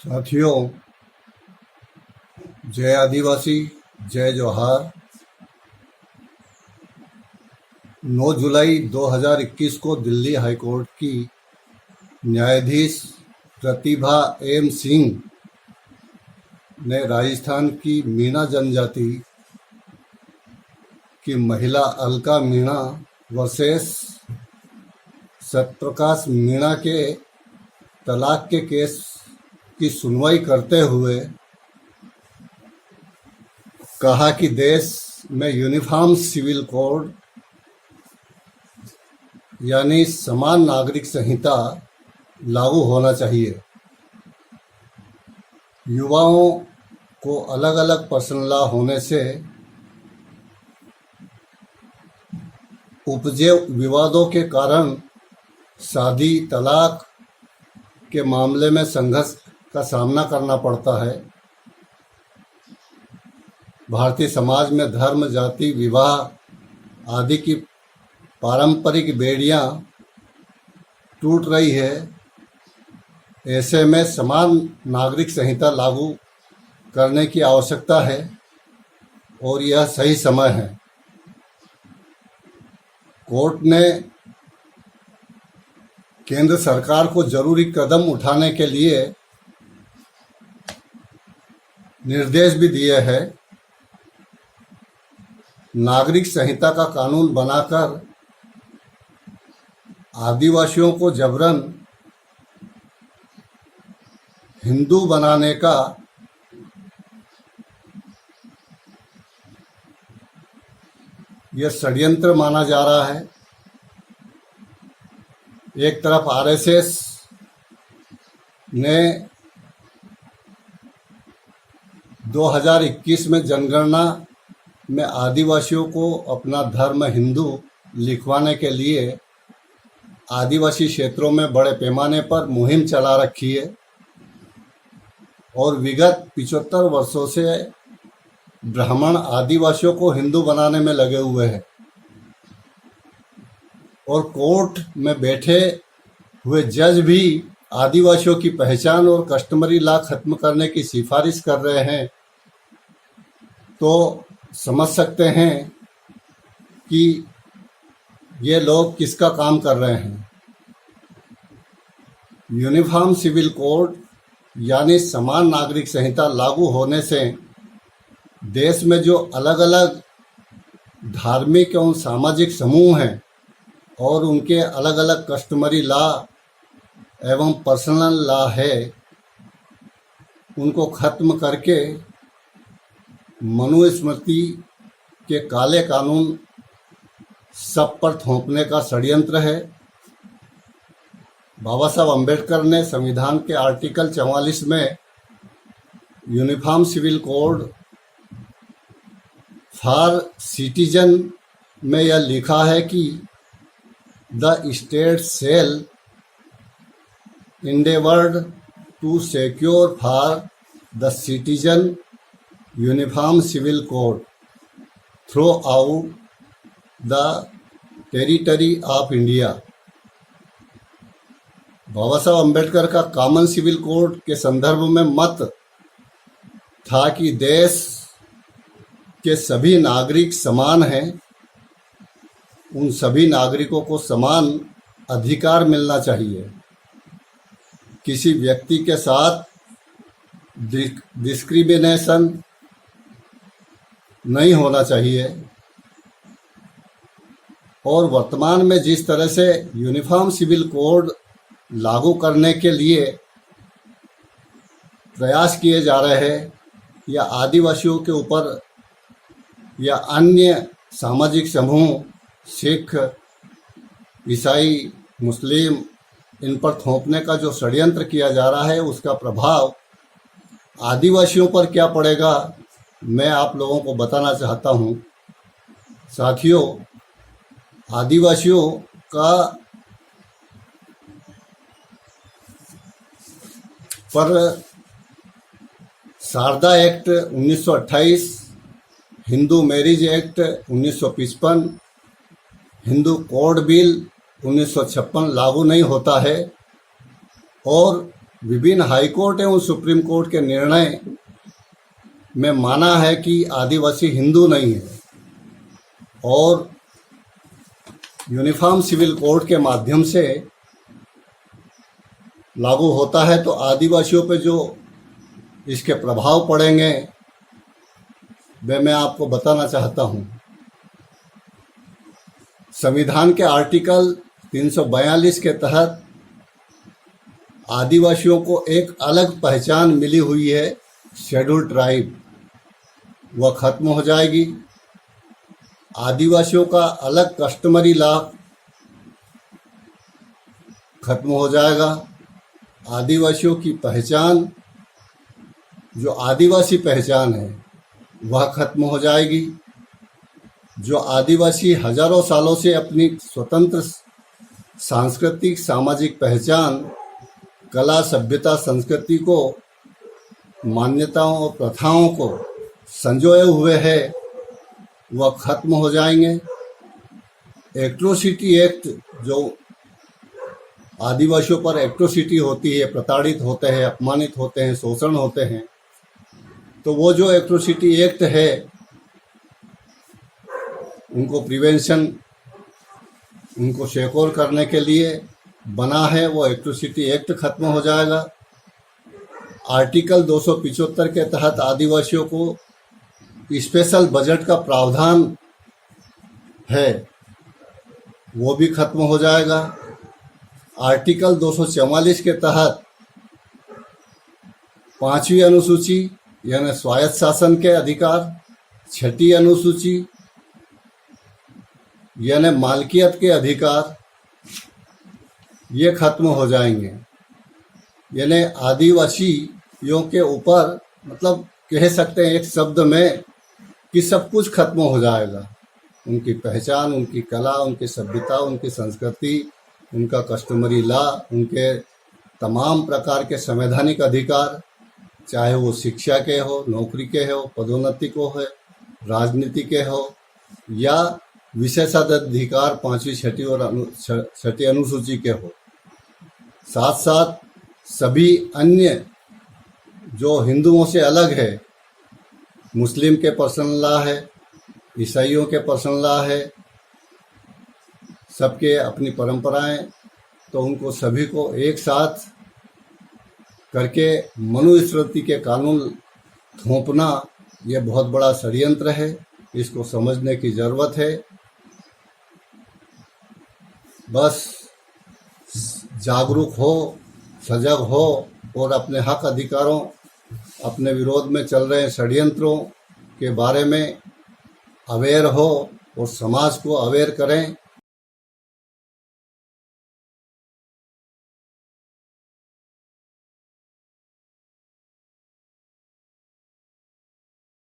साथियों, जय आदिवासी, जय जोहार। 9 जुलाई 2021 को दिल्ली हाईकोर्ट की न्यायाधीश प्रतिभा एम सिंह ने राजस्थान की मीणा जनजाति की महिला अलका मीणा वर्सेस सत्यप्रकाश मीणा के तलाक के केस की सुनवाई करते हुए कहा कि देश में यूनिफॉर्म सिविल कोड यानी समान नागरिक संहिता लागू होना चाहिए। युवाओं को अलग अलग पर्सनल लॉ होने से उपजे विवादों के कारण शादी तलाक के मामले में संघर्ष का सामना करना पड़ता है। भारतीय समाज में धर्म, जाति, विवाह आदि की पारंपरिक बेड़ियां टूट रही है। ऐसे में समान नागरिक संहिता लागू करने की आवश्यकता है और यह सही समय है। कोर्ट ने केंद्र सरकार को जरूरी कदम उठाने के लिए निर्देश भी दिए हैं। नागरिक संहिता का कानून बनाकर आदिवासियों को जबरन हिंदू बनाने का यह षड्यंत्र माना जा रहा है। एक तरफ आरएसएस ने 2021 में जनगणना में आदिवासियों को अपना धर्म हिंदू लिखवाने के लिए आदिवासी क्षेत्रों में बड़े पैमाने पर मुहिम चला रखी है और विगत 75 वर्षों से ब्राह्मण आदिवासियों को हिंदू बनाने में लगे हुए हैं और कोर्ट में बैठे हुए जज भी आदिवासियों की पहचान और कस्टमरी लॉ खत्म करने की सिफारिश कर रहे हैं। तो समझ सकते हैं कि ये लोग किसका काम कर रहे हैं। यूनिफॉर्म सिविल कोड यानी समान नागरिक संहिता लागू होने से देश में जो अलग अलग धार्मिक एवं सामाजिक समूह हैं और उनके अलग अलग कस्टमरी लॉ एवं पर्सनल लॉ है, उनको खत्म करके मनुस्मृति के काले कानून सब पर थोपने का षड्यंत्र है। बाबा साहब अम्बेडकर ने संविधान के आर्टिकल 44 में uniform civil code for citizen में यह लिखा है कि the state shall endeavored to secure for the citizen uniform civil code throughout the territory of India। बाबा साहब अम्बेडकर का कॉमन सिविल कोड के संदर्भ में मत था कि देश के सभी नागरिक समान हैं, उन सभी नागरिकों को समान अधिकार मिलना चाहिए। किसी व्यक्ति के साथ डिस्क्रिमिनेशन नहीं होना चाहिए और वर्तमान में जिस तरह से यूनिफॉर्म सिविल कोड लागू करने के लिए प्रयास किए जा रहे हैं या आदिवासियों के ऊपर या अन्य सामाजिक समूह सिख, ईसाई, मुस्लिम इन पर थोपने का जो षड्यंत्र किया जा रहा है, उसका प्रभाव आदिवासियों पर क्या पड़ेगा मैं आप लोगों को बताना चाहता हूँ। साथियों, आदिवासियों का पर Sharda act 1928, Hindu marriage act 1955, Hindu code bill 1956 लागू नहीं होता है और विभिन्न हाईकोर्ट एवं सुप्रीम कोर्ट के निर्णय में माना है कि आदिवासी हिंदू नहीं है और यूनिफॉर्म सिविल कोड के माध्यम से लागू होता है, तो आदिवासियों पे जो इसके प्रभाव पड़ेंगे वे मैं आपको बताना चाहता हूँ। संविधान के आर्टिकल 342 के तहत आदिवासियों को एक अलग पहचान मिली हुई है, शेड्यूल ट्राइब, वह खत्म हो जाएगी। आदिवासियों का अलग कस्टमरी लॉ खत्म हो जाएगा। आदिवासियों की पहचान, जो आदिवासी पहचान है, वह खत्म हो जाएगी। जो आदिवासी हजारों सालों से अपनी स्वतंत्र सांस्कृतिक सामाजिक पहचान, कला, सभ्यता, संस्कृति को, मान्यताओं और प्रथाओं को संजोए हुए है, वह खत्म हो जाएंगे। एट्रोसिटी एक्ट, जो आदिवासियों पर एट्रोसिटी होती है, प्रताड़ित होते हैं, अपमानित होते हैं, शोषण होते हैं, तो वो जो एट्रोसिटी एक्ट है उनको प्रिवेंशन, उनको शेकोर करने के लिए बना है, वो एट्रोसिटी एक्ट खत्म हो जाएगा। आर्टिकल 275 के तहत आदिवासियों को स्पेशल बजट का प्रावधान है, वो भी खत्म हो जाएगा। आर्टिकल 244 के तहत 5वीं अनुसूची यानी स्वायत्त शासन के अधिकार, 6ठी अनुसूची यानी मालकियत के अधिकार, ये खत्म हो जाएंगे। यानी आदिवासियों के ऊपर, मतलब कह सकते हैं एक शब्द में कि सब कुछ खत्म हो जाएगा। उनकी पहचान, उनकी कला, उनकी सभ्यता, उनकी संस्कृति, उनका कस्टमरी लॉ, उनके तमाम प्रकार के संवैधानिक अधिकार, चाहे वो शिक्षा के हो, नौकरी के हो, पदोन्नति को है, राजनीति के हो, या विशेषाधिकार 5वीं, 6ठी और 6ठी अनुसूची के हो। साथ साथ सभी अन्य जो हिंदुओं से अलग है, मुस्लिम के पर्सनल लॉ है, ईसाइयों के पर्सनल लॉ है, सबके अपनी परंपराएं, तो उनको सभी को एक साथ करके मनुस्मृति के कानून थोपना, ये बहुत बड़ा षड्यंत्र है। इसको समझने की ज़रूरत है। बस जागरूक हो, सजग हो और अपने हक अधिकारों, अपने विरोध में चल रहे षड्यंत्रों के बारे में अवेयर हो और समाज को अवेयर करें।